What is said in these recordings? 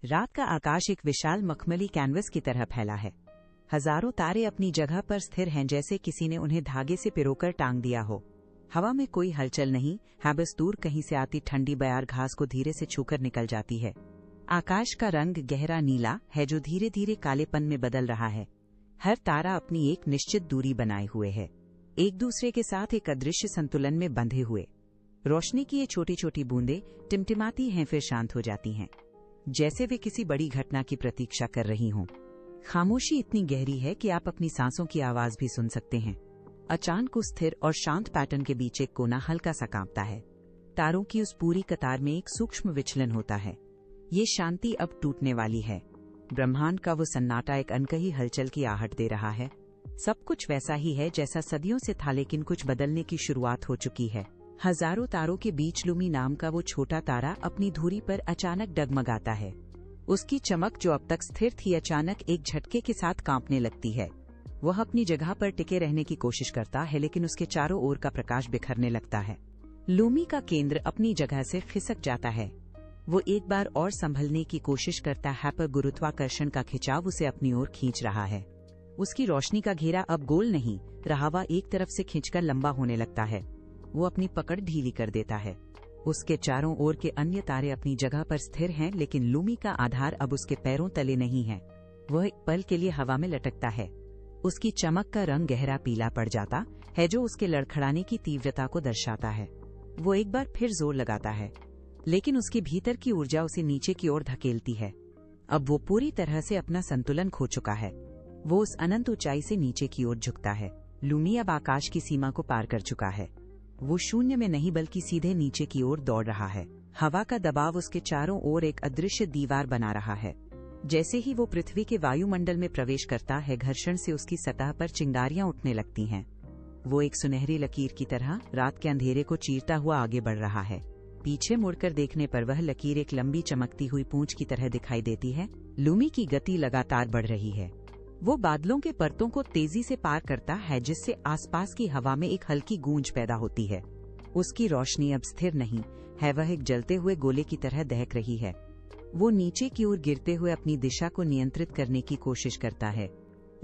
रात का आकाश एक विशाल मखमली कैनवस की तरह फैला है। हजारों तारे अपनी जगह पर स्थिर हैं, जैसे किसी ने उन्हें धागे से पिरोकर टांग दिया हो। हवा में कोई हलचल नहीं है, बस दूर कहीं से आती ठंडी बयार घास को धीरे से छूकर निकल जाती है। आकाश का रंग गहरा नीला है, जो धीरे धीरे कालेपन में बदल रहा है। हर तारा अपनी एक निश्चित दूरी बनाए हुए है, एक दूसरे के साथ एक अदृश्य संतुलन में बंधे हुए। रोशनी की ये छोटी छोटी बूंदें टिमटिमाती हैं, फिर शांत हो जाती हैं, जैसे वे किसी बड़ी घटना की प्रतीक्षा कर रही हों। खामोशी इतनी गहरी है कि आप अपनी सांसों की आवाज भी सुन सकते हैं। अचानक उस स्थिर और शांत पैटर्न के बीच एक कोना हल्का सा कांपता है। तारों की उस पूरी कतार में एक सूक्ष्म विचलन होता है। ये शांति अब टूटने वाली है। ब्रह्मांड का वो सन्नाटा एक अनकही हलचल की आहट दे रहा है। सब कुछ वैसा ही है जैसा सदियों से था, लेकिन कुछ बदलने की शुरुआत हो चुकी है। हजारों तारों के बीच लूमी नाम का वो छोटा तारा अपनी धुरी पर अचानक डगमगाता है। उसकी चमक, जो अब तक स्थिर थी, अचानक एक झटके के साथ कांपने लगती है। वह अपनी जगह पर टिके रहने की कोशिश करता है, लेकिन उसके चारों ओर का प्रकाश बिखरने लगता है। लूमी का केंद्र अपनी जगह से खिसक जाता है। वो एक बार और संभलने की कोशिश करता है, पर गुरुत्वाकर्षण का खिंचाव उसे अपनी ओर खींच रहा है। उसकी रोशनी का घेरा अब गोल नहीं रहा, वह एक तरफ से खिंचकर लंबा होने लगता है। वो अपनी पकड़ ढीली कर देता है। उसके चारों ओर के अन्य तारे अपनी जगह पर स्थिर हैं, लेकिन लूमी का आधार अब उसके पैरों तले नहीं है। वह एक पल के लिए हवा में लटकता है। उसकी चमक का रंग गहरा पीला पड़ जाता है, जो उसके लड़खड़ाने की तीव्रता को दर्शाता है। वो एक बार फिर जोर लगाता है, लेकिन उसके भीतर की ऊर्जा उसे नीचे की ओर धकेलती है। अब वो पूरी तरह से अपना संतुलन खो चुका है। वो उस अनंत ऊंचाई से नीचे की ओर झुकता है। लूमी अब आकाश की सीमा को पार कर चुका है। वो शून्य में नहीं, बल्कि सीधे नीचे की ओर दौड़ रहा है। हवा का दबाव उसके चारों ओर एक अदृश्य दीवार बना रहा है। जैसे ही वो पृथ्वी के वायुमंडल में प्रवेश करता है, घर्षण से उसकी सतह पर चिंगारियां उठने लगती हैं। वो एक सुनहरी लकीर की तरह रात के अंधेरे को चीरता हुआ आगे बढ़ रहा है। पीछे मुड़कर देखने पर वह लकीर एक लंबी चमकती हुई पूंछ की तरह दिखाई देती है। लूमी की गति लगातार बढ़ रही है। वो बादलों के परतों को तेजी से पार करता है, जिससे आसपास की हवा में एक हल्की गूंज पैदा होती है। उसकी रोशनी अब स्थिर नहीं है, वह एक जलते हुए गोले की तरह दहक रही है। वो नीचे की ओर गिरते हुए अपनी दिशा को नियंत्रित करने की कोशिश करता है,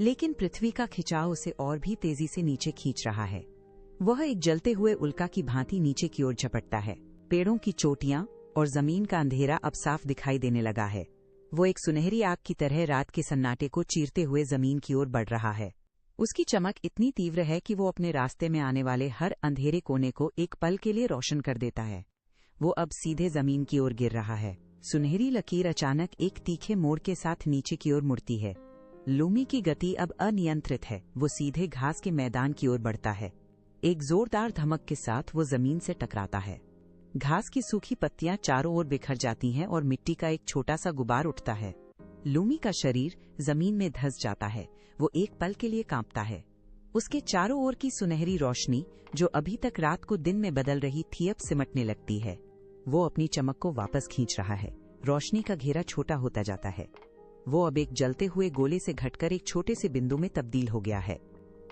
लेकिन पृथ्वी का खिंचाव उसे और भी तेजी से नीचे खींच रहा है। वह एक जलते हुए उल्का की भांति नीचे की ओर झपटता है। पेड़ों की चोटियां और जमीन का अंधेरा अब साफ दिखाई देने लगा है। वो एक सुनहरी आग की तरह रात के सन्नाटे को चीरते हुए जमीन की ओर बढ़ रहा है। उसकी चमक इतनी तीव्र है कि वो अपने रास्ते में आने वाले हर अंधेरे कोने को एक पल के लिए रोशन कर देता है। वो अब सीधे जमीन की ओर गिर रहा है। सुनहरी लकीर अचानक एक तीखे मोड़ के साथ नीचे की ओर मुड़ती है। लूमी की गति अब अनियंत्रित है। वो सीधे घास के मैदान की ओर बढ़ता है। एक जोरदार धमक के साथ वो जमीन से टकराता है। घास की सूखी पत्तियां चारों ओर बिखर जाती हैं और मिट्टी का एक छोटा सा गुबार उठता है। लूमी का शरीर जमीन में धंस जाता है। वो एक पल के लिए कांपता है। उसके चारों ओर की सुनहरी रोशनी, जो अभी तक रात को दिन में बदल रही थी, अब सिमटने लगती है। वो अपनी चमक को वापस खींच रहा है। रोशनी का घेरा छोटा होता जाता है। वो अब एक जलते हुए गोले से घटकर एक छोटे से बिंदु में तब्दील हो गया है।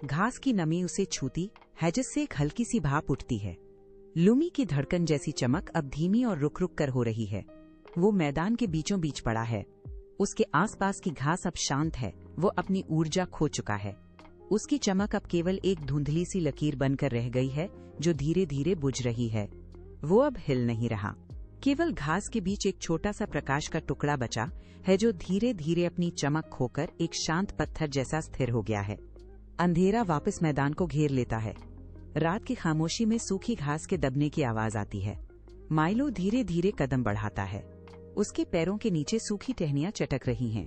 घास की नमी उसे छूती है, जिससे एक हल्की सी भाप उठती है। लूमी की धड़कन जैसी चमक अब धीमी और रुक रुक कर हो रही है। वो मैदान के बीचों बीच पड़ा है। उसके आसपास की घास अब शांत है। वो अपनी ऊर्जा खो चुका है। उसकी चमक अब केवल एक धुंधली सी लकीर बनकर रह गई है, जो धीरे धीरे बुझ रही है। वो अब हिल नहीं रहा। केवल घास के बीच एक छोटा सा प्रकाश का टुकड़ा बचा है, जो धीरे धीरे अपनी चमक खोकर एक शांत पत्थर जैसा स्थिर हो गया है। अंधेरा वापस मैदान को घेर लेता है। रात की खामोशी में सूखी घास के दबने की आवाज आती है। माइलो धीरे धीरे कदम बढ़ाता है। उसके पैरों के नीचे सूखी टहनियां चटक रही हैं।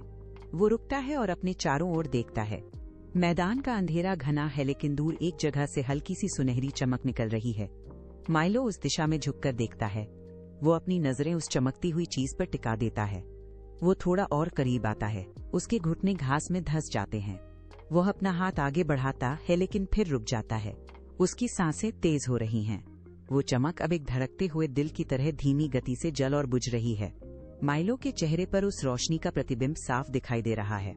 वो रुकता है और अपने चारों ओर देखता है। मैदान का अंधेरा घना है, लेकिन दूर एक जगह से हल्की सी सुनहरी चमक निकल रही है। माइलो उस दिशा में झुककर देखता है। वो अपनी नजरें उस चमकती हुई चीज पर टिका देता है। वो थोड़ा और करीब आता है। उसके घुटने घास में धंस जाते हैं। वह अपना हाथ आगे बढ़ाता है, लेकिन फिर रुक जाता है। उसकी सांसें तेज हो रही हैं। वो चमक अब एक धड़कते हुए दिल की तरह धीमी गति से जल और बुझ रही है। माइलो के चेहरे पर उस रोशनी का प्रतिबिंब साफ दिखाई दे रहा है।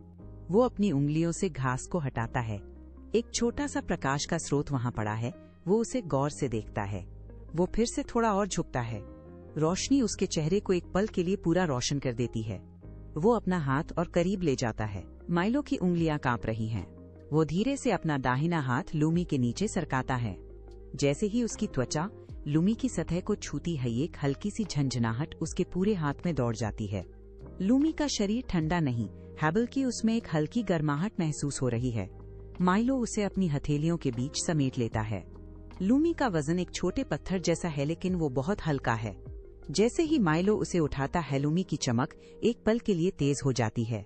वो अपनी उंगलियों से घास को हटाता है। एक छोटा सा प्रकाश का स्रोत वहां पड़ा है। वो उसे गौर से देखता है। वो फिर से थोड़ा और झुकता है। रोशनी उसके चेहरे को एक पल के लिए पूरा रोशन कर देती है। वो अपना हाथ और करीब ले जाता है। माइलो की उंगलियां कांप रही हैं। वो धीरे से अपना दाहिना हाथ लूमी के नीचे सरकाता है। जैसे ही उसकी त्वचा लूमी की सतह को छूती है, एक हल्की सी झंझनाहट उसके पूरे हाथ में दौड़ जाती है। लूमी का शरीर ठंडा नहीं, बल्कि उसमें एक हल्की गर्माहट महसूस हो रही है। माइलो उसे अपनी हथेलियों के बीच समेट लेता है। लूमी का वजन एक छोटे पत्थर जैसा है, लेकिन वो बहुत हल्का है। जैसे ही माइलो उसे उठाता है, लूमी की चमक एक पल के लिए तेज हो जाती है।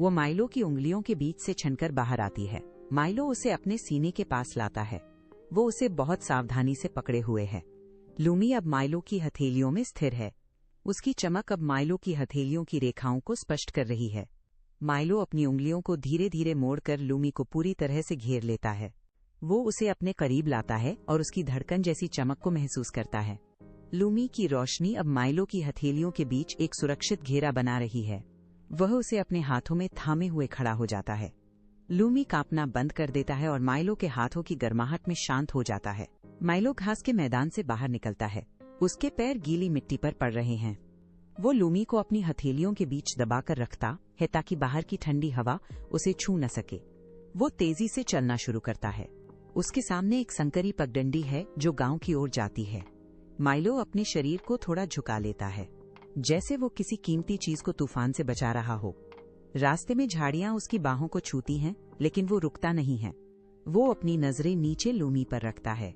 वो माइलो की उंगलियों के बीच से छनकर बाहर आती है। माइलो उसे अपने सीने के पास लाता है। वो उसे बहुत सावधानी से पकड़े हुए है। लूमी अब माइलो की हथेलियों में स्थिर है। उसकी चमक अब माइलो की हथेलियों की रेखाओं को स्पष्ट कर रही है। माइलो अपनी उंगलियों को धीरे धीरे मोड़कर लूमी को पूरी तरह से घेर लेता है। वो उसे अपने करीब लाता है और उसकी धड़कन जैसी चमक को महसूस करता है। लूमी की रोशनी अब माइलो की हथेलियों के बीच एक सुरक्षित घेरा बना रही है। वह उसे अपने हाथों में थामे हुए खड़ा हो जाता है। लूमी कांपना बंद कर देता है और माइलो के हाथों की गर्माहट में शांत हो जाता है। माइलो घास के मैदान से बाहर निकलता है। उसके पैर गीली मिट्टी पर पड़ रहे हैं। वो लूमी को अपनी हथेलियों के बीच दबाकर रखता है ताकि बाहर की ठंडी हवा उसे छू न सके। वो तेजी से चलना शुरू करता है। उसके सामने एक संकरी पगडंडी है जो गांव की ओर जाती है। माइलो अपने शरीर को थोड़ा झुका लेता है, जैसे वो किसी कीमती चीज को तूफान से बचा रहा हो। रास्ते में झाड़ियां उसकी बाहों को छूती हैं, लेकिन वो रुकता नहीं है। वो अपनी नजरें नीचे लूमी पर रखता है।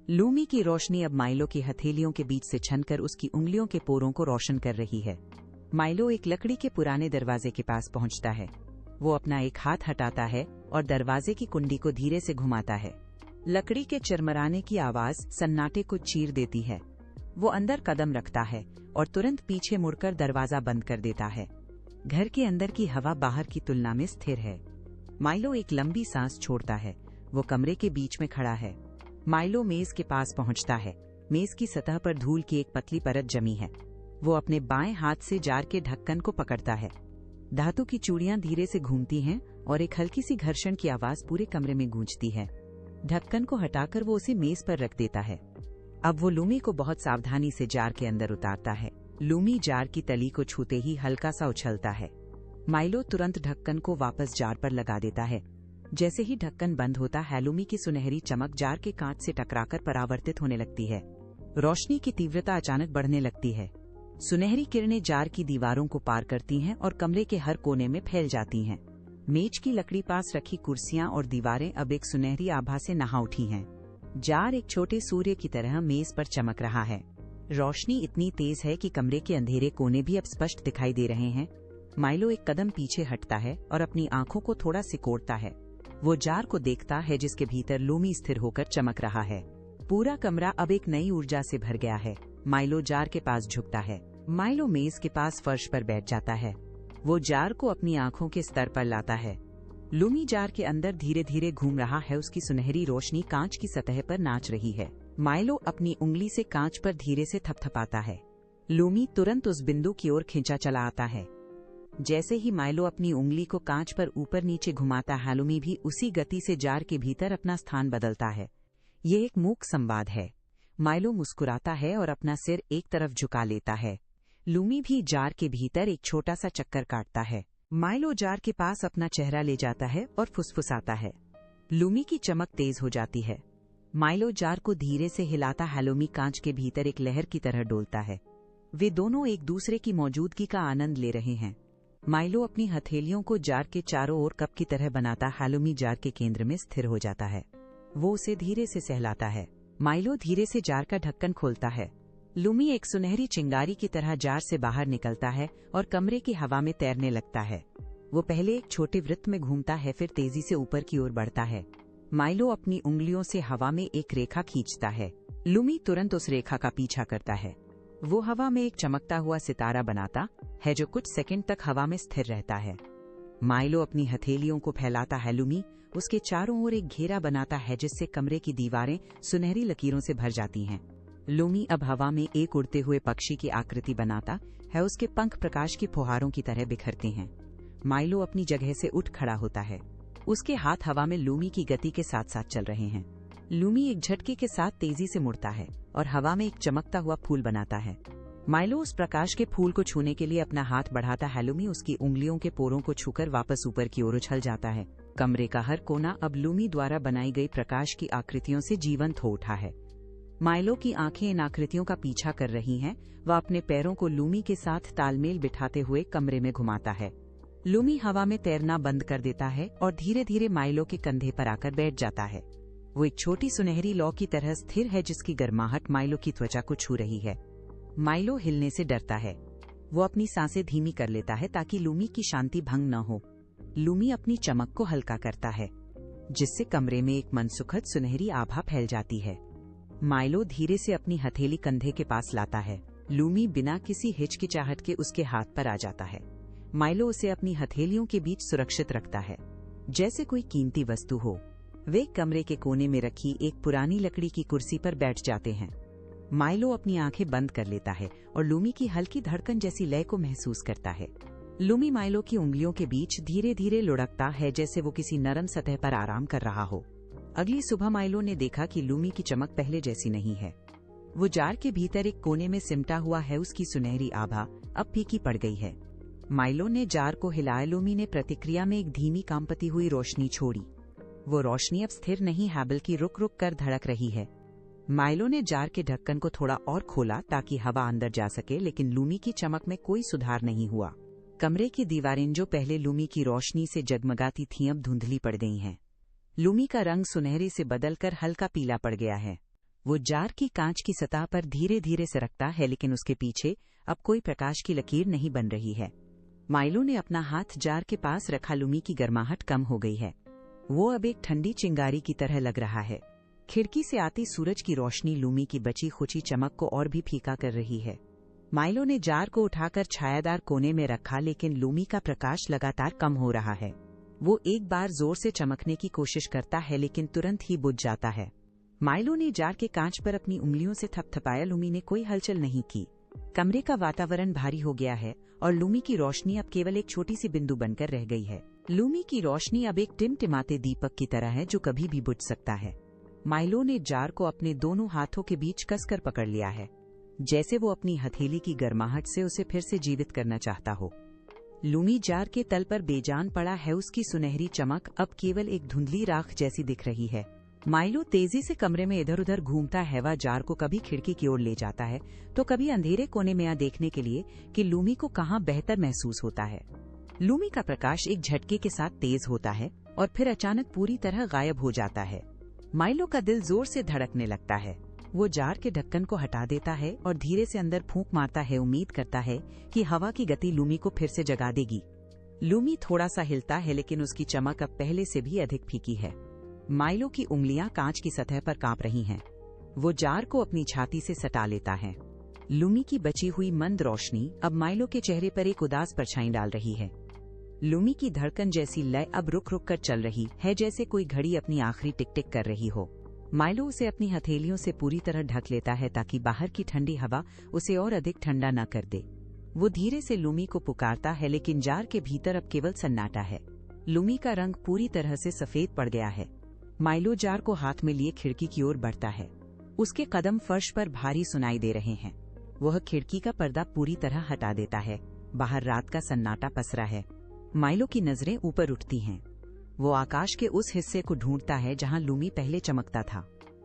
लूमी की रोशनी अब माइलो की हथेलियों के बीच से छनकर उसकी उंगलियों के पोरों को रोशन कर रही है। माइलो एक लकड़ी के पुराने दरवाजे के पास पहुंचता है। वो अपना एक हाथ हटाता है और दरवाजे की कुंडी को धीरे से घुमाता है। लकड़ी के चरमराने की आवाज सन्नाटे को चीर देती है। वो अंदर कदम रखता है और तुरंत पीछे मुड़कर दरवाजा बंद कर देता है। घर के अंदर की हवा बाहर की तुलना में स्थिर है। माइलो एक लंबी सांस छोड़ता है। वो कमरे के बीच में खड़ा है। माइलो मेज के पास पहुंचता है। मेज की सतह पर धूल की एक पतली परत जमी है। वो अपने बाएं हाथ से जार के ढक्कन को पकड़ता है। धातु की चूड़ियां धीरे से घूमती हैं और एक हल्की सी घर्षण की आवाज पूरे कमरे में गूंजती है। ढक्कन को हटाकर वो उसे मेज पर रख देता है। अब वो लूमी को बहुत सावधानी से जार के अंदर उतारता है। लूमी जार की तली को छूते ही हल्का सा उछलता है। माइलो तुरंत ढक्कन को वापस जार पर लगा देता है। जैसे ही ढक्कन बंद होता है, लूमी की सुनहरी चमक जार के कांच से टकराकर परावर्तित होने लगती है। रोशनी की तीव्रता अचानक बढ़ने लगती है। सुनहरी किरणें जार की दीवारों को पार करती हैं और कमरे के हर कोने में फैल जाती हैं। मेज की लकड़ी पास रखी कुर्सियां और दीवारें अब एक सुनहरी आभा से नहा उठी हैं। जार एक छोटे सूर्य की तरह मेज पर चमक रहा है। रोशनी इतनी तेज है कि कमरे के अंधेरे कोने भी अब स्पष्ट दिखाई दे रहे हैं। माइलो एक कदम पीछे हटता है और अपनी आंखों को थोड़ा सिकोड़ता है। वो जार को देखता है जिसके भीतर लूमी स्थिर होकर चमक रहा है। पूरा कमरा अब एक नई ऊर्जा से भर गया है। माइलो जार के पास झुकता है। माइलो मेज के पास फर्श पर बैठ जाता है। वो जार को अपनी आंखों के स्तर पर लाता है। लूमी जार के अंदर धीरे धीरे घूम रहा है। उसकी सुनहरी रोशनी कांच की सतह पर नाच रही है। माइलो अपनी उंगली से कांच पर धीरे से थपथपाता है। लूमी तुरंत उस बिंदु की ओर खींचा चला आता है। जैसे ही माइलो अपनी उंगली को कांच पर ऊपर नीचे घुमाता है, लूमी भी उसी गति से जार के भीतर अपना स्थान बदलता है। ये एक मूक संवाद है। माइलो मुस्कुराता है और अपना सिर एक तरफ झुका लेता है। लूमी भी जार के भीतर एक छोटा सा चक्कर काटता है। माइलो जार के पास अपना चेहरा ले जाता है और फुसफुसाता है। लूमी की चमक तेज हो जाती है। माइलो जार को धीरे से हिलाता है। लूमी कांच के भीतर एक लहर की तरह डोलता है। वे दोनों एक दूसरे की मौजूदगी का आनंद ले रहे हैं। माइलो अपनी हथेलियों को जार के चारों ओर कप की तरह बनाता है। लूमी जार के केंद्र में स्थिर हो जाता है। वो उसे धीरे से सहलाता है। माइलो धीरे से जार का ढक्कन खोलता है। लूमी एक सुनहरी चिंगारी की तरह जार से बाहर निकलता है और कमरे की हवा में तैरने लगता है। वो पहले एक छोटे वृत्त में घूमता है, फिर तेजी से ऊपर की ओर बढ़ता है। माइलो अपनी उंगलियों से हवा में एक रेखा खींचता है। लूमी तुरंत उस रेखा का पीछा करता है। वो हवा में एक चमकता हुआ सितारा बनाता है जो कुछ सेकंड तक हवा में स्थिर रहता है। माइलो अपनी हथेलियों को फैलाता है। लूमी उसके चारों ओर एक घेरा बनाता है जिससे कमरे की दीवारें सुनहरी लकीरों से भर जाती हैं। लूमी अब हवा में एक उड़ते हुए पक्षी की आकृति बनाता है। उसके पंख प्रकाश की फुहारों की तरह बिखरते हैं। माइलो अपनी जगह से उठ खड़ा होता है। उसके हाथ हवा में लूमी की गति के साथ साथ चल रहे हैं। लूमी एक झटके के साथ तेजी से मुड़ता है और हवा में एक चमकता हुआ फूल बनाता है। माइलो उस प्रकाश के फूल को छूने के लिए अपना हाथ बढ़ाता है। लूमी उसकी उंगलियों के पोरों को छूकर वापस ऊपर की ओर उछल जाता है। कमरे का हर कोना अब लूमी द्वारा बनाई गई प्रकाश की आकृतियों से जीवंत हो उठा है। माइलो की आंखें इन आकृतियों का पीछा कर रही हैं। वह अपने पैरों को लूमी के साथ तालमेल बिठाते हुए कमरे में घुमाता है। लूमी हवा में तैरना बंद कर देता है और धीरे धीरे माइलो के कंधे पर आकर बैठ जाता है। वो एक छोटी सुनहरी लौ की तरह स्थिर है जिसकी गर्माहट माइलो की त्वचा को छू रही है। माइलो हिलने से डरता है। वो अपनी सांसें धीमी कर लेता है ताकि लूमी की शांति भंग न हो। लूमी अपनी चमक को हल्का करता है जिससे कमरे में एक मनसुखद सुनहरी आभा फैल जाती है। माइलो धीरे से अपनी हथेली कंधे के पास लाता है। लूमी बिना किसी हिचकिचाहट के उसके हाथ पर आ जाता है। माइलो उसे अपनी हथेलियों के बीच सुरक्षित रखता है जैसे कोई कीमती वस्तु हो। वे कमरे के कोने में रखी एक पुरानी लकड़ी की कुर्सी पर बैठ जाते हैं। माइलो अपनी आंखें बंद कर लेता है और लूमी की हल्की धड़कन जैसी लय को महसूस करता है। लूमी माइलो की उंगलियों के बीच धीरे धीरे लुढ़कता है जैसे वो किसी नरम सतह पर आराम कर रहा हो। अगली सुबह माइलो ने देखा कि लूमी की चमक पहले जैसी नहीं है। वो जार के भीतर एक कोने में सिमटा हुआ है। उसकी सुनहरी आभा अब फीकी पड़ गई है। माइलो ने जार को हिलाया। लूमी ने प्रतिक्रिया में एक धीमी कांपती हुई रोशनी छोड़ी। वो रोशनी अब स्थिर नहीं है बल्कि रुक रुक कर धड़क रही है। माइलो ने जार के ढक्कन को थोड़ा और खोला ताकि हवा अंदर जा सके, लेकिन लूमी की चमक में कोई सुधार नहीं हुआ। कमरे की दीवारें जो पहले लूमी की रोशनी से जगमगाती थीं अब धुंधली पड़ गई हैं। लूमी का रंग सुनहरे से बदलकर हल्का पीला पड़ गया है। वो जार की कांच की सतह पर धीरे धीरे सरकता है लेकिन उसके पीछे अब कोई प्रकाश की लकीर नहीं बन रही है। माइलो ने अपना हाथ जार के पास रखा। लूमी की गर्माहट कम हो गई है। वो अब एक ठंडी चिंगारी की तरह लग रहा है। खिड़की से आती सूरज की रोशनी लूमी की बची खुची चमक को और भी फीका कर रही है। माइलो ने जार को उठाकर छायादार कोने में रखा लेकिन लूमी का प्रकाश लगातार कम हो रहा है। वो एक बार जोर से चमकने की कोशिश करता है लेकिन तुरंत ही बुझ जाता है। माइलो ने जार के कांच पर अपनी उंगलियों से थपथपाया। लूमी ने कोई हलचल नहीं की। कमरे का वातावरण भारी हो गया है और लूमी की रोशनी अब केवल एक छोटी सी बिंदु बनकर रह गई है। लूमी की रोशनी अब एक टिमटिमाते दीपक की तरह है जो कभी भी बुझ सकता है। माइलो ने जार को अपने दोनों हाथों के बीच कसकर पकड़ लिया है जैसे वो अपनी हथेली की गर्माहट से उसे फिर से जीवित करना चाहता हो। लूमी जार के तल पर बेजान पड़ा है। उसकी सुनहरी चमक अब केवल एक धुंधली राख जैसी दिख रही है। माइलो तेजी से कमरे में इधर उधर घूमता है। वह जार को कभी खिड़की की ओर ले जाता है तो कभी अंधेरे कोने में देखने के लिए कि लूमी को कहाँ बेहतर महसूस होता है। लूमी का प्रकाश एक झटके के साथ तेज होता है और फिर अचानक पूरी तरह गायब हो जाता है। माइलो का दिल जोर से धड़कने लगता है। वो जार के ढक्कन को हटा देता है और धीरे से अंदर फूंक मारता है। उम्मीद करता है कि हवा की गति लूमी को फिर से जगा देगी। लूमी थोड़ा सा हिलता है लेकिन उसकी चमक अब पहले से भी अधिक फीकी है। माइलो की उंगलियां कांच की सतह पर कांप रही हैं। वो जार को अपनी छाती से सटा लेता है। लूमी की बची हुई मंद रोशनी अब माइलो के चेहरे पर एक उदास परछाई डाल रही है। लूमी की धड़कन जैसी लय अब रुक रुक कर चल रही है जैसे कोई घड़ी अपनी आखिरी टिक टिक कर रही हो। माइलो उसे अपनी हथेलियों से पूरी तरह ढक लेता है ताकि बाहर की ठंडी हवा उसे और अधिक ठंडा न कर दे। वो धीरे से लूमी को पुकारता है लेकिन जार के भीतर अब केवल सन्नाटा है। लूमी का रंग पूरी तरह से सफेद पड़ गया है। माइलो जार को हाथ में लिए खिड़की की ओर बढ़ता है। उसके कदम फर्श पर भारी सुनाई दे रहे हैं। वह खिड़की का पर्दा पूरी तरह हटा देता है। बाहर रात का सन्नाटा पसरा है। माइलो की नजरें ऊपर उठती हैं। वो आकाश के उस हिस्से को ढूंढता है जहां लूमी पहले चमकता था।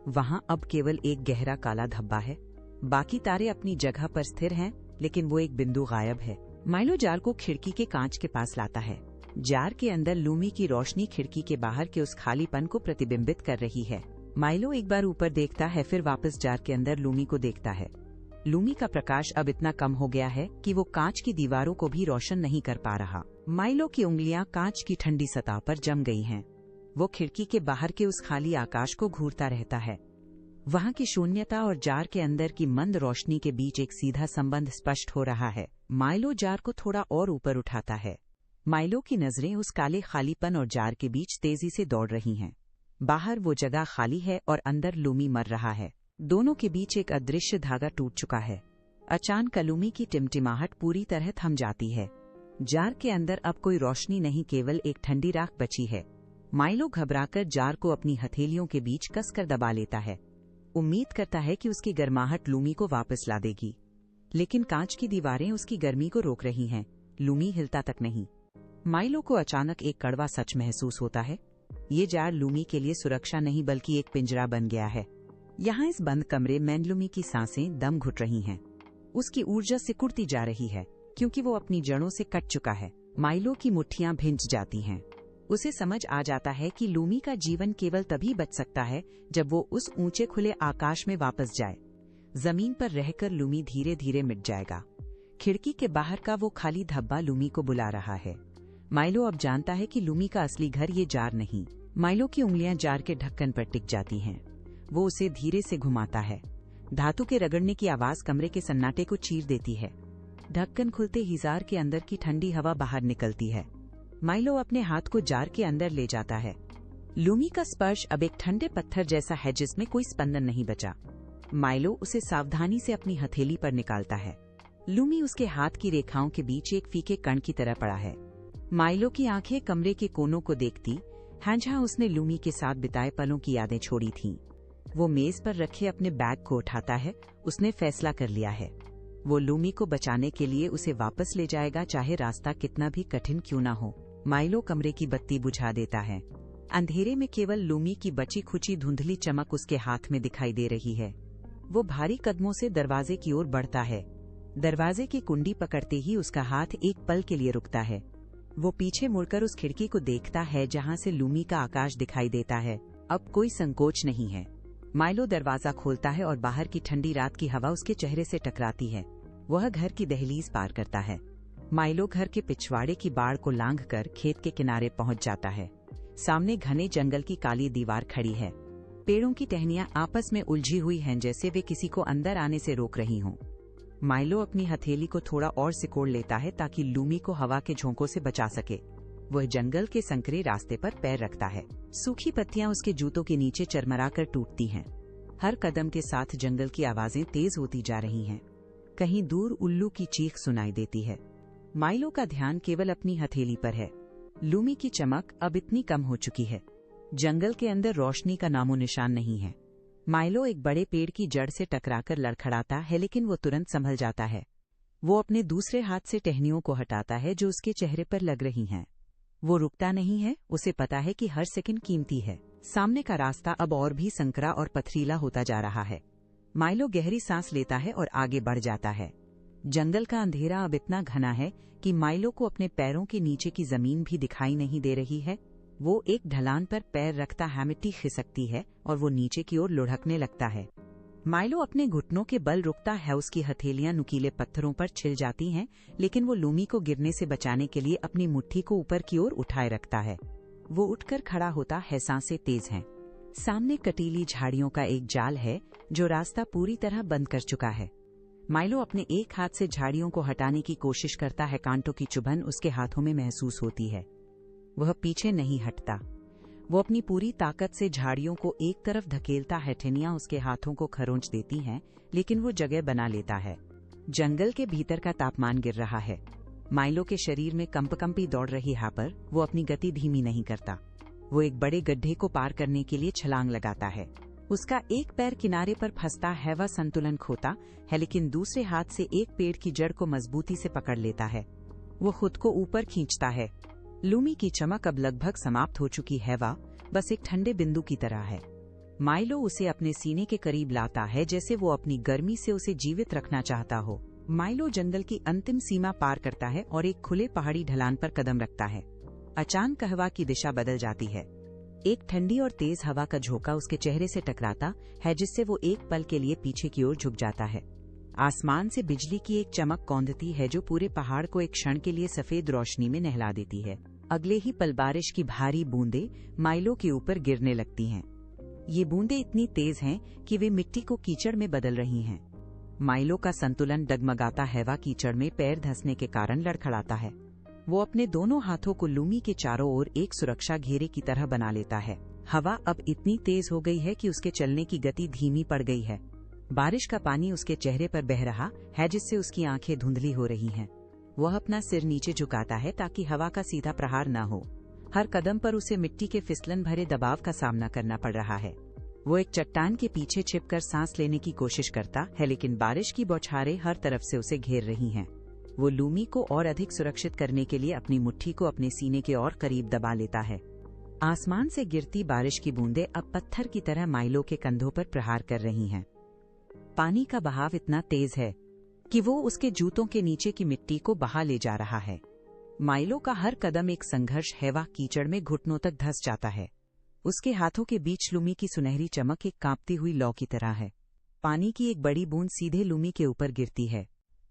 वहां अब केवल एक गहरा काला धब्बा है। बाकी तारे अपनी जगह पर स्थिर हैं लेकिन वो एक बिंदु गायब है। माइलो जार को खिड़की के कांच के पास लाता है। जार के अंदर लूमी की रोशनी खिड़की के बाहर के उस खालीपन को प्रतिबिंबित कर रही है। माइलो एक बार ऊपर देखता है फिर वापस जार के अंदर लूमी को देखता है। लूमी का प्रकाश अब इतना कम हो गया है कि वो कांच की दीवारों को भी रोशन नहीं कर पा रहा। माइलो की उंगलियां कांच की ठंडी सतह पर जम गई हैं। वो खिड़की के बाहर के उस खाली आकाश को घूरता रहता है। वहां की शून्यता और जार के अंदर की मंद रोशनी के बीच एक सीधा संबंध स्पष्ट हो रहा है। माइलो जार को थोड़ा और ऊपर उठाता है। माइलो की नजरें उस काले खालीपन और जार के बीच तेजी से दौड़ रही हैं। बाहर वो जगह खाली है और अंदर लूमी मर रहा है। दोनों के बीच एक अदृश्य धागा टूट चुका है। अचानक लूमी की टिमटिमाहट पूरी तरह थम जाती है। जार के अंदर अब कोई रोशनी नहीं, केवल एक ठंडी राख बची है। माइलो घबराकर जार को अपनी हथेलियों के बीच कसकर दबा लेता है। उम्मीद करता है कि उसकी गर्माहट लूमी को वापस ला देगी, लेकिन कांच की दीवारें उसकी गर्मी को रोक रही हैं। लूमी हिलता तक नहीं। माइलो को अचानक एक कड़वा सच महसूस होता है। ये जार लूमी के लिए सुरक्षा नहीं बल्कि एक पिंजरा बन गया है। यहाँ इस बंद कमरे में लूमी की सांसें दम घुट रही हैं। उसकी ऊर्जा सिकुड़ती जा रही है क्योंकि वो अपनी जड़ों से कट चुका है। माइलो की मुट्ठियां भिंच जाती हैं। उसे समझ आ जाता है कि लूमी का जीवन केवल तभी बच सकता है जब वो उस ऊंचे खुले आकाश में वापस जाए। जमीन पर रहकर लूमी धीरे धीरे मिट जाएगा। खिड़की के बाहर का वो खाली धब्बा लूमी को बुला रहा है। माइलो अब जानता है कि लूमी का असली घर ये जार नहीं। माइलो की उंगलियां जार के ढक्कन पर टिक जाती हैं। वो उसे धीरे से घुमाता है। धातु के रगड़ने की आवाज कमरे के सन्नाटे को चीर देती है। ढक्कन खुलते ही जार के अंदर की ठंडी हवा बाहर निकलती है। माइलो अपने हाथ को जार के अंदर ले जाता है। लूमी का स्पर्श अब एक ठंडे पत्थर जैसा है जिसमें कोई स्पंदन नहीं बचा। माइलो उसे सावधानी से अपनी हथेली पर निकालता है। लूमी उसके हाथ की रेखाओं के बीच एक फीके कण की तरह पड़ा है। माइलो की आंखें कमरे के कोनों को देखती हैं जहां उसने लूमी के साथ बिताए पलों की यादें छोड़ी थीं। वो मेज पर रखे अपने बैग को उठाता है। उसने फैसला कर लिया है। वो लूमी को बचाने के लिए उसे वापस ले जाएगा, चाहे रास्ता कितना भी कठिन क्यों न हो। माइलो कमरे की बत्ती बुझा देता है। अंधेरे में केवल लूमी की बची खुची धुंधली चमक उसके हाथ में दिखाई दे रही है। वो भारी कदमों से दरवाजे की ओर बढ़ता है। दरवाजे की कुंडी पकड़ते ही उसका हाथ एक पल के लिए रुकता है। वो पीछे मुड़कर उस खिड़की को देखता है जहां से लूमी का आकाश दिखाई देता है। अब कोई संकोच नहीं है। माइलो दरवाजा खोलता है और बाहर की ठंडी रात की हवा उसके चेहरे से टकराती है। वह घर की दहलीज पार करता है। माइलो घर के पिछवाड़े की बाड़ को लांघकर खेत के किनारे पहुंच जाता है। सामने घने जंगल की काली दीवार खड़ी है। पेड़ों की टहनियां आपस में उलझी हुई हैं जैसे वे किसी को अंदर आने से रोक रही हों। माइलो अपनी हथेली को थोड़ा और सिकोड़ लेता है ताकि लूमी को हवा के झोंकों से बचा सके। वह जंगल के संकरे रास्ते पर पैर रखता है। सूखी पत्तियां उसके जूतों के नीचे चरमराकर टूटती हैं। हर कदम के साथ जंगल की आवाजें तेज होती जा रही हैं। कहीं दूर उल्लू की चीख सुनाई देती है। माइलो का ध्यान केवल अपनी हथेली पर है। लूमी की चमक अब इतनी कम हो चुकी है। जंगल के अंदर रोशनी का नामो निशान नहीं है। माइलो एक बड़े पेड़ की जड़ से टकराकर लड़खड़ाता है, लेकिन वो तुरंत संभल जाता है। वो अपने दूसरे हाथ से टहनियों को हटाता है जो उसके चेहरे पर लग रही हैं। वो रुकता नहीं है। उसे पता है कि हर सेकंड कीमती है। सामने का रास्ता अब और भी संकरा और पथरीला होता जा रहा है। माइलो गहरी सांस लेता है और आगे बढ़ जाता है। जंगल का अंधेरा अब इतना घना है कि माइलो को अपने पैरों के नीचे की जमीन भी दिखाई नहीं दे रही है। वो एक ढलान पर पैर रखता है, मिट्टी खिसकती है और वो नीचे की ओर लुढ़कने लगता है। माइलो अपने घुटनों के बल रुकता है। उसकी हथेलियां नुकीले पत्थरों पर छिल जाती हैं, लेकिन वो लूमी को गिरने से बचाने के लिए अपनी मुट्ठी को ऊपर की ओर उठाए रखता है। वो उठकर खड़ा होता है। सांसें तेज हैं। सामने कटीली झाड़ियों का एक जाल है जो रास्ता पूरी तरह बंद कर चुका है। माइलो अपने एक हाथ से झाड़ियों को हटाने की कोशिश करता है। कांटों की चुभन उसके हाथों में महसूस होती है। वह पीछे नहीं हटता। वो अपनी पूरी ताकत से झाड़ियों को एक तरफ धकेलता है। टहनियां उसके हाथों को खरोंच देती हैं, लेकिन वो जगह बना लेता है। जंगल के भीतर का तापमान गिर रहा है। माइलो के शरीर में कंपकंपी दौड़ रही है, पर वो अपनी गति धीमी नहीं करता। वो एक बड़े गड्ढे को पार करने के लिए छलांग लगाता है। उसका एक पैर किनारे पर फंसता है। वह संतुलन खोता है, लेकिन दूसरे हाथ से एक पेड़ की जड़ को मजबूती से पकड़ लेता है। वो खुद को ऊपर खींचता है। लूमी की चमक अब लगभग समाप्त हो चुकी है। वह बस एक ठंडे बिंदु की तरह है। माइलो उसे अपने सीने के करीब लाता है, जैसे वो अपनी गर्मी से उसे जीवित रखना चाहता हो। माइलो जंगल की अंतिम सीमा पार करता है और एक खुले पहाड़ी ढलान पर कदम रखता है। अचानक हवा की दिशा बदल जाती है। एक ठंडी और तेज हवा का झोंका उसके चेहरे से टकराता है, जिससे वो एक पल के लिए पीछे की ओर झुक जाता है। आसमान से बिजली की एक चमक कौंधती है जो पूरे पहाड़ को एक क्षण के लिए सफेद रोशनी में नहला देती है। अगले ही पल बारिश की भारी बूंदें माइलो के ऊपर गिरने लगती हैं। ये बूंदें इतनी तेज हैं कि वे मिट्टी को कीचड़ में बदल रही हैं। माइलो का संतुलन डगमगाता है। वह कीचड़ में पैर धंसने के कारण लड़खड़ाता है। वो अपने दोनों हाथों को लूमी के चारों ओर एक सुरक्षा घेरे की तरह बना लेता है। हवा अब इतनी तेज हो गई है कि उसके चलने की गति धीमी पड़ गई है। बारिश का पानी उसके चेहरे पर बह रहा है, जिससे उसकी आंखें धुंधली हो रही हैं। वह अपना सिर नीचे झुकाता है ताकि हवा का सीधा प्रहार न हो। हर कदम पर उसे मिट्टी के फिसलन भरे दबाव का सामना करना पड़ रहा है। वो एक चट्टान के पीछे छिपकर सांस लेने की कोशिश करता है, लेकिन बारिश की बौछारें हर तरफ से उसे घेर रही हैं। वो लूमी को और अधिक सुरक्षित करने के लिए अपनी मुट्ठी को अपने सीने के और करीब दबा लेता है। आसमान से गिरती बारिश की बूंदें अब पत्थर की तरह माइलो के कंधों पर प्रहार कर रही हैं। पानी का बहाव इतना तेज है कि वो उसके जूतों के नीचे की मिट्टी को बहा ले जा रहा है। माइलो का हर कदम एक संघर्ष है। वह कीचड़ में घुटनों तक धंस जाता है। उसके हाथों के बीच लूमी की सुनहरी चमक एक कांपती हुई लौ की तरह है। पानी की एक बड़ी बूंद सीधे लूमी के ऊपर गिरती है,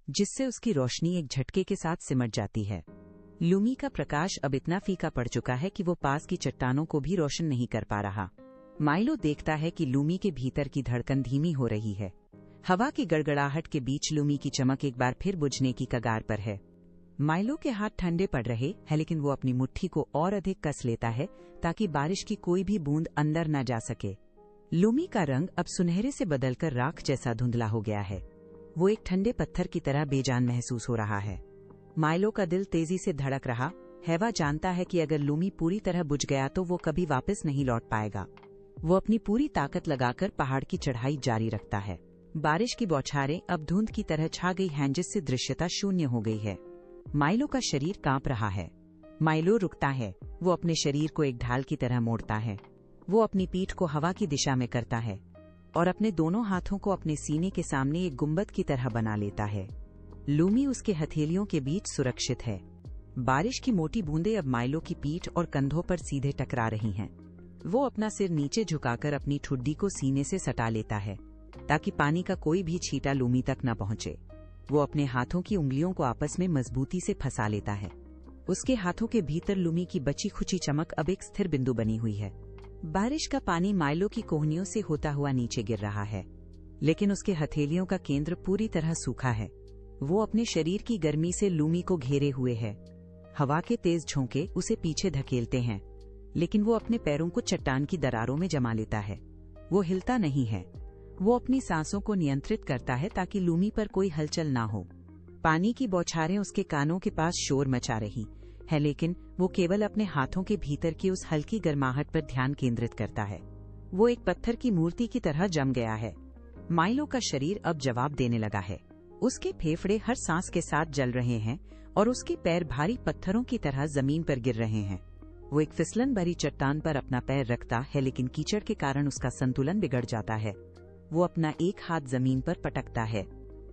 जिससे उसकी रोशनी एक झटके के साथ सिमट जाती है। लूमी का प्रकाश अब इतना फीका पड़ चुका है कि वो पास की चट्टानों को भी रोशन नहीं कर पा रहा। माइलो देखता है कि लूमी के भीतर की धड़कन धीमी हो रही है। हवा की गड़गड़ाहट के बीच लूमी की चमक एक बार फिर बुझने की कगार पर है। माइलो के हाथ ठंडे पड़ रहे हैं, लेकिन वो अपनी मुट्ठी को और अधिक कस लेता है ताकि बारिश की कोई भी बूंद अंदर न जा सके। लूमी का रंग अब सुनहरे से बदलकर राख जैसा धुंधला हो गया है। वो एक ठंडे पत्थर की तरह बेजान महसूस हो रहा है। माइलो का दिल तेजी से धड़क रहा है। वह जानता है कि अगर लूमी पूरी तरह बुझ गया तो वो कभी वापस नहीं लौट पाएगा। वो अपनी पूरी ताकत लगाकर पहाड़ की चढ़ाई जारी रखता है। बारिश की बौछारें अब धुंध की तरह छा गई हैं, जिससे दृश्यता शून्य हो गई है। माइलो का शरीर कांप रहा है। माइलो रुकता है। वो अपने शरीर को एक ढाल की तरह मोड़ता है। वो अपनी पीठ को हवा की दिशा में करता है और अपने दोनों हाथों को अपने सीने के सामने एक गुंबद की तरह बना लेता है। लूमी उसके हथेलियों के बीच सुरक्षित है। बारिश की मोटी बूंदें अब माइलो की पीठ और कंधों पर सीधे टकरा रही हैं। वो अपना सिर नीचे झुकाकर अपनी ठुड्डी को सीने से सटा लेता है ताकि पानी का कोई भी छींटा लूमी तक न पहुंचे। वो अपने हाथों की उंगलियों को आपस में मजबूती से फंसा लेता है। उसके हाथों के भीतर लूमी की बची खुची चमक अब एक स्थिर बिंदु बनी हुई है। बारिश का पानी माइलो की कोहनियों से होता हुआ नीचे गिर रहा है, लेकिन उसके हथेलियों का केंद्र पूरी तरह सूखा है। वो अपने शरीर की गर्मी से लूमी को घेरे हुए है। हवा के तेज झोंके उसे पीछे धकेलते हैं, लेकिन वो अपने पैरों को चट्टान की दरारों में जमा लेता है। वो हिलता नहीं है। वो अपनी सांसों को नियंत्रित करता है ताकि लूमी पर कोई हलचल ना हो। पानी की बौछारें उसके कानों के पास शोर मचा रही है, लेकिन वो केवल अपने हाथों के भीतर की उस हल्की गर्माहट पर ध्यान केंद्रित करता है। वो एक पत्थर की मूर्ति की तरह जम गया है। माइलो का शरीर अब जवाब देने लगा है। उसके फेफड़े हर सांस के साथ जल रहे हैं और उसके पैर भारी पत्थरों की तरह जमीन पर गिर रहे हैं। वो एक फिसलन भरी चट्टान पर अपना पैर रखता है, लेकिन कीचड़ के कारण उसका संतुलन बिगड़ जाता है। वो अपना एक हाथ जमीन पर पटकता है।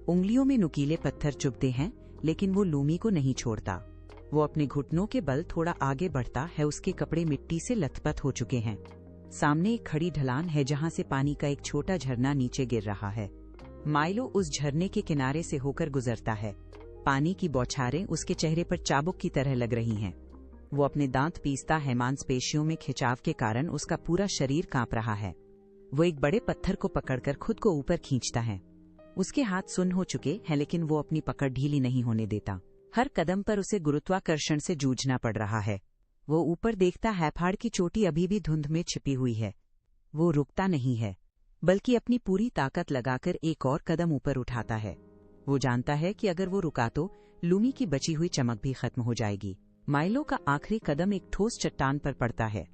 उंगलियों में नुकीले पत्थर चुभते हैं, लेकिन वो लूमी को नहीं छोड़ता। वो अपने घुटनों के बल थोड़ा आगे बढ़ता है। उसके कपड़े मिट्टी से लथपथ हो चुके हैं। सामने एक खड़ी ढलान है जहां से पानी का एक छोटा झरना नीचे गिर रहा है। माइलो उस झरने के किनारे से होकर गुजरता है। पानी की बौछारें उसके चेहरे पर चाबुक की तरह लग रही हैं। वो अपने दांत पीसता है। मांसपेशियों में खिंचाव के कारण उसका पूरा शरीर कांप रहा है। वो एक बड़े पत्थर को पकड़कर खुद को ऊपर खींचता है। उसके हाथ सुन्न हो चुके हैं, लेकिन वो अपनी पकड़ ढीली नहीं होने देता। हर कदम पर उसे गुरुत्वाकर्षण से जूझना पड़ रहा है। वो ऊपर देखता है। पहाड़ की चोटी अभी भी धुंध में छिपी हुई है। वो रुकता नहीं है, बल्कि अपनी पूरी ताकत लगाकर एक और कदम ऊपर उठाता है। वो जानता है कि अगर वो रुका तो लूमी की बची हुई चमक भी खत्म हो जाएगी। माइलो का आखिरी कदम एक ठोस चट्टान पर पड़ता है।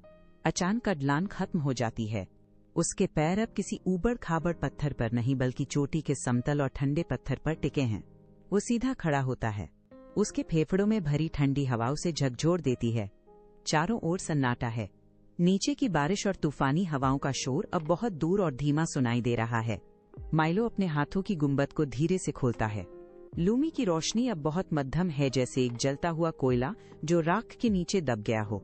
अचानक ढलान खत्म हो जाती है। उसके पैर अब किसी ऊबड़ खाबड़ पत्थर पर नहीं, बल्कि चोटी के समतल और ठंडे पत्थर पर टिके हैं। वो सीधा खड़ा होता है। उसके फेफड़ों में भरी ठंडी हवा उसे झकझोर देती है। चारों ओर सन्नाटा है। नीचे की बारिश और तूफानी हवाओं का शोर अब बहुत दूर और धीमा सुनाई दे रहा है। माइलो अपने हाथों की गुंबद को धीरे से खोलता है। लूमी की रोशनी अब बहुत मध्यम है, जैसे एक जलता हुआ कोयला जो राख के नीचे दब गया हो।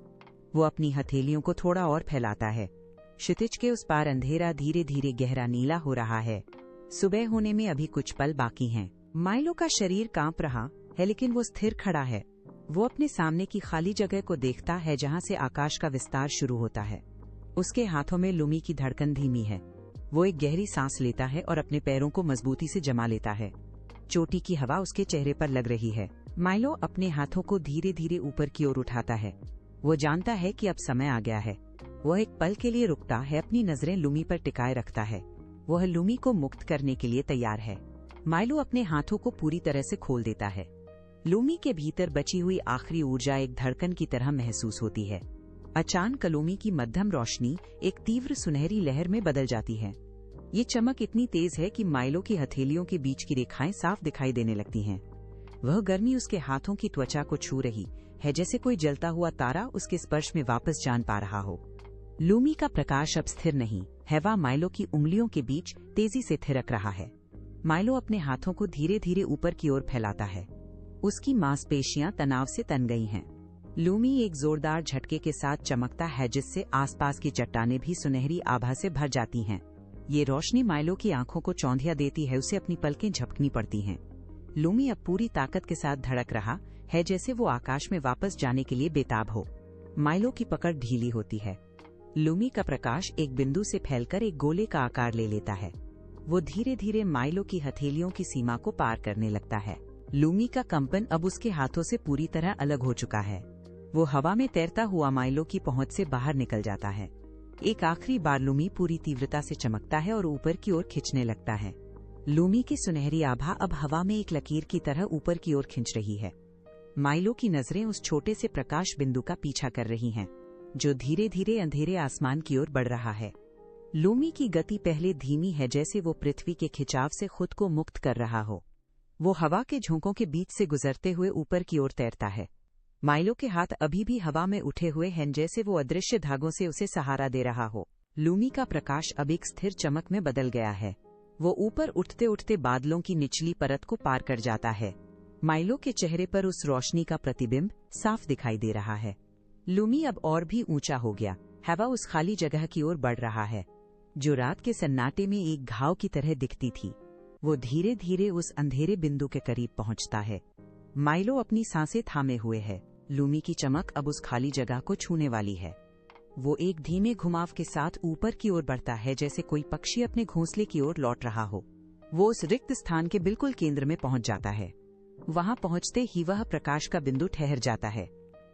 वो अपनी हथेलियों को थोड़ा और फैलाता है। क्षितिज के उस पार अंधेरा धीरे धीरे गहरा नीला हो रहा है। सुबह होने में अभी कुछ पल बाकी हैं। माइलो का शरीर कांप रहा है, लेकिन वो स्थिर खड़ा है। वो अपने सामने की खाली जगह को देखता है जहां से आकाश का विस्तार शुरू होता है। उसके हाथों में लूमी की धड़कन धीमी है। वो एक गहरी सांस लेता है और अपने पैरों को मजबूती से जमा लेता है। चोटी की हवा उसके चेहरे पर लग रही है। माइलो अपने हाथों को धीरे धीरे ऊपर की ओर उठाता है। वो जानता है कि अब समय आ गया है। वह एक पल के लिए रुकता है, अपनी नजरें लूमी पर टिकाए रखता है। वह लूमी को मुक्त करने के लिए तैयार है। माइलो अपने हाथों को पूरी तरह से खोल देता है। लूमी के भीतर बची हुई आखिरी ऊर्जा एक धड़कन की तरह महसूस होती है। अचानक लूमी की मध्यम रोशनी एक तीव्र सुनहरी लहर में बदल जाती है। ये चमक इतनी तेज है कि माइलो की हथेलियों के बीच की रेखाएं साफ दिखाई देने लगती हैं। वह गर्मी उसके हाथों की त्वचा को छू रही है, जैसे कोई जलता हुआ तारा उसके स्पर्श में वापस जान पा रहा हो। लूमी का प्रकाश अब स्थिर नहीं है, वह माइलो की उंगलियों के बीच तेजी से थिरक रहा है। माइलो अपने हाथों को धीरे धीरे ऊपर की ओर फैलाता है। उसकी मांसपेशियां तनाव से तन गई हैं। लूमी एक जोरदार झटके के साथ चमकता है, जिससे आसपास की चट्टानें भी सुनहरी आभा से भर जाती हैं। ये रोशनी माइलो की आंखों को चौंधिया देती है, उसे अपनी पलकें झपकनी पड़ती हैं। लूमी अब पूरी ताकत के साथ धड़क रहा है, जैसे वो आकाश में वापस जाने के लिए बेताब हो। माइलो की पकड़ ढीली होती है। लूमी का प्रकाश एक बिंदु से फैलकर एक गोले का आकार ले लेता है। वो धीरे धीरे माइलो की हथेलियों की सीमा को पार करने लगता है। लूमी का कंपन अब उसके हाथों से पूरी तरह अलग हो चुका है। वो हवा में तैरता हुआ माइलो की पहुंच से बाहर निकल जाता है। एक आखिरी बार लूमी पूरी तीव्रता से चमकता है और ऊपर की ओर खिंचने लगता है। लूमी की सुनहरी आभा अब हवा में एक लकीर की तरह ऊपर की ओर खिंच रही है। माइलो की नजरें उस छोटे से प्रकाश बिंदु का पीछा कर रही हैं, जो धीरे धीरे अंधेरे आसमान की ओर बढ़ रहा है। लूमी की गति पहले धीमी है, जैसे वो पृथ्वी के खिंचाव से खुद को मुक्त कर रहा हो। वो हवा के झोंकों के बीच से गुजरते हुए ऊपर की ओर तैरता है। माइलो के हाथ अभी भी हवा में उठे हुए हैं, जैसे वो अदृश्य धागों से उसे सहारा दे रहा हो। लूमी का प्रकाश अब एक स्थिर चमक में बदल गया है। वो ऊपर उठते उठते बादलों की निचली परत को पार कर जाता है। माइलो के चेहरे पर उस रोशनी का प्रतिबिंब साफ दिखाई दे रहा है। लूमी अब और भी ऊंचा हो गया। हवा उस खाली जगह की ओर बढ़ रहा है, जो रात के सन्नाटे में एक घाव की तरह दिखती थी। वो धीरे धीरे उस अंधेरे बिंदु के करीब पहुंचता है। माइलो अपनी सांसें थामे हुए है। लूमी की चमक अब उस खाली जगह को छूने वाली है। वो एक धीमे घुमाव के साथ ऊपर की ओर बढ़ता है, जैसे कोई पक्षी अपने घोंसले की ओर लौट रहा हो। वो उस रिक्त स्थान के बिल्कुल केंद्र में पहुंच जाता है। वहां पहुंचते ही वह प्रकाश का बिंदु ठहर जाता है।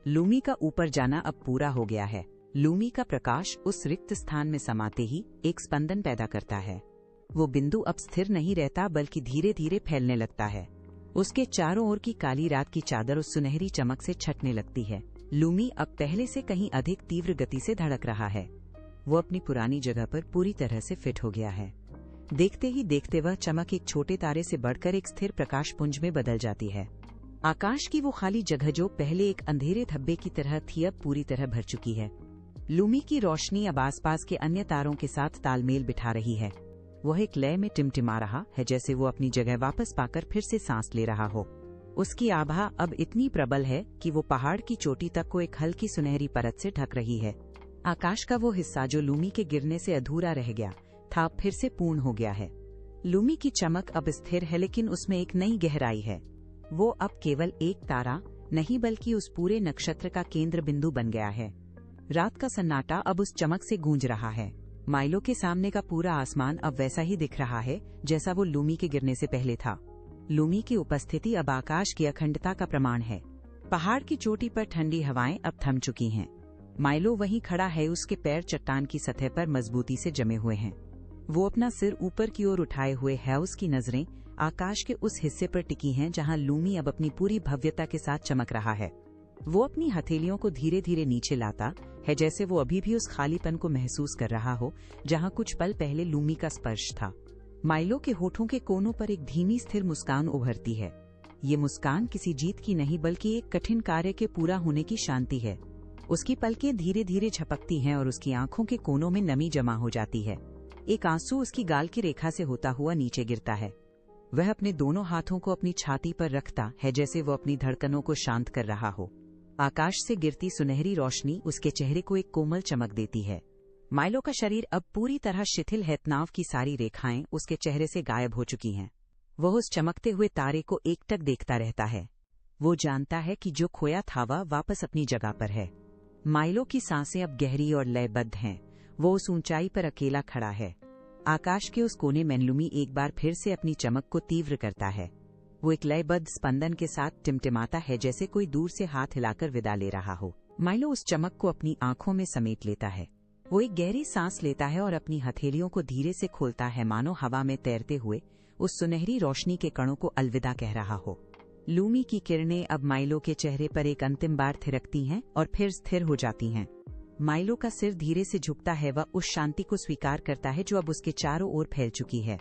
लूमी का ऊपर जाना अब पूरा हो गया है। लूमी का प्रकाश उस रिक्त स्थान में समाते ही एक स्पंदन पैदा करता है। वो बिंदु अब स्थिर नहीं रहता, बल्कि धीरे धीरे फैलने लगता है। उसके चारों ओर की काली रात की चादर उस सुनहरी चमक से छटने लगती है। लूमी अब पहले से कहीं अधिक तीव्र गति से धड़क रहा है। वो अपनी पुरानी जगह पर पूरी तरह से फिट हो गया है। देखते ही देखते वह चमक एक छोटे तारे से बढ़कर एक स्थिर प्रकाश पुंज में बदल जाती है। आकाश की वो खाली जगह, जो पहले एक अंधेरे धब्बे की तरह थी, अब पूरी तरह भर चुकी है। लूमी की रोशनी अब आसपास के अन्य तारों के साथ तालमेल बिठा रही है। वह एक लय में टिमटिमा रहा है, जैसे वो अपनी जगह वापस पाकर फिर से सांस ले रहा हो। उसकी आभा अब इतनी प्रबल है कि वो पहाड़ की चोटी तक को एक हल्की सुनहरी परत से ढक रही है। आकाश का वो हिस्सा जो लूमी के गिरने से अधूरा रह गया था, फिर से पूर्ण हो गया है। लूमी की चमक अब स्थिर है, लेकिन उसमें एक नई गहराई है। वो अब केवल एक तारा नहीं, बल्कि उस पूरे नक्षत्र का केंद्र बिंदु बन गया है। रात का सन्नाटा अब उस चमक से गूंज रहा है। माइलो के सामने का पूरा आसमान अब वैसा ही दिख रहा है जैसा वो लूमी के गिरने से पहले था। लूमी की उपस्थिति अब आकाश की अखंडता का प्रमाण है। पहाड़ की चोटी पर ठंडी हवाएं अब थम चुकी हैं। माइलो वहीं खड़ा है, उसके पैर चट्टान की सतह पर मजबूती से जमे हुए हैं। वो अपना सिर ऊपर की ओर उठाए हुए है। उसकी नजरें आकाश के उस हिस्से पर टिकी हैं जहां लूमी अब अपनी पूरी भव्यता के साथ चमक रहा है। वो अपनी हथेलियों को धीरे धीरे नीचे लाता है, जैसे वो अभी भी उस खालीपन को महसूस कर रहा हो जहां कुछ पल पहले लूमी का स्पर्श था। माइलो के होठों के कोनों पर एक धीमी स्थिर मुस्कान उभरती है। ये मुस्कान किसी जीत की नहीं, बल्कि एक कठिन कार्य के पूरा होने की शांति है। उसकी पलकें धीरे धीरे झपकती हैं और उसकी आंखों के कोनों में नमी जमा हो जाती है। एक आंसू उसकी गाल की रेखा से होता हुआ नीचे गिरता है। वह अपने दोनों हाथों को अपनी छाती पर रखता है, जैसे वो अपनी धड़कनों को शांत कर रहा हो। आकाश से गिरती सुनहरी रोशनी उसके चेहरे को एक कोमल चमक देती है। माइलो का शरीर अब पूरी तरह शिथिल है। तनाव की सारी रेखाएं उसके चेहरे से गायब हो चुकी हैं। वह उस चमकते हुए तारे को एकटक देखता रहता है। वो जानता है कि जो खोया था वह वापस अपनी जगह पर है। माइलो की सांसें अब गहरी और लयबद्ध हैं। वो उस ऊंचाई पर अकेला खड़ा है। आकाश के उस कोने में लूमी एक बार फिर से अपनी चमक को तीव्र करता है। वो एक लयबद्ध स्पंदन के साथ टिमटिमाता है, जैसे कोई दूर से हाथ हिलाकर विदा ले रहा हो। माइलो उस चमक को अपनी आंखों में समेट लेता है। वो एक गहरी सांस लेता है और अपनी हथेलियों को धीरे से खोलता है, मानो हवा में तैरते हुए उस सुनहरी रोशनी के कणों को अलविदा कह रहा हो। लूमी की किरणें अब माइलो के चेहरे पर एक अंतिम बार थिरकती हैं और फिर स्थिर हो जाती हैं। माइलो का सिर धीरे से झुकता है। वह उस शांति को स्वीकार करता है जो अब उसके चारों ओर फैल चुकी है।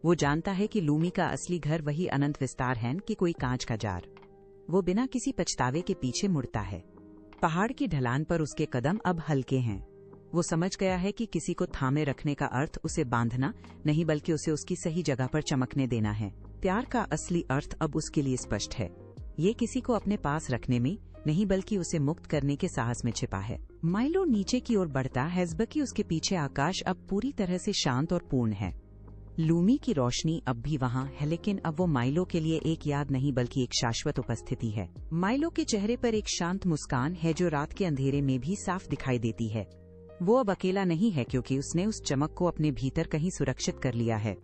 वो जानता है कि लूमी का असली घर वही अनंत विस्तार है कि कोई कांच का जार। वो बिना किसी पछतावे के पीछे मुड़ता है। पहाड़ की ढलान पर उसके कदम अब हल्के हैं। वो समझ गया है कि किसी को थामे रखने का अर्थ उसे बांधना नहीं, बल्कि उसे उसकी सही जगह पर चमकने देना है। प्यार का असली अर्थ अब उसके लिए स्पष्ट है। ये किसी को अपने पास रखने में नहीं, बल्कि उसे मुक्त करने के साहस में छिपा है। माइलो नीचे की ओर बढ़ता है, जबकि उसके पीछे आकाश अब पूरी तरह से शांत और पूर्ण है। लूमी की रोशनी अब भी वहाँ है, लेकिन अब वो माइलो के लिए एक याद नहीं, बल्कि एक शाश्वत उपस्थिति है। माइलो के चेहरे पर एक शांत मुस्कान है जो रात के अंधेरे में भी साफ दिखाई देती है। वो अब अकेला नहीं है, क्योंकि उसने उस चमक को अपने भीतर कहीं सुरक्षित कर लिया है।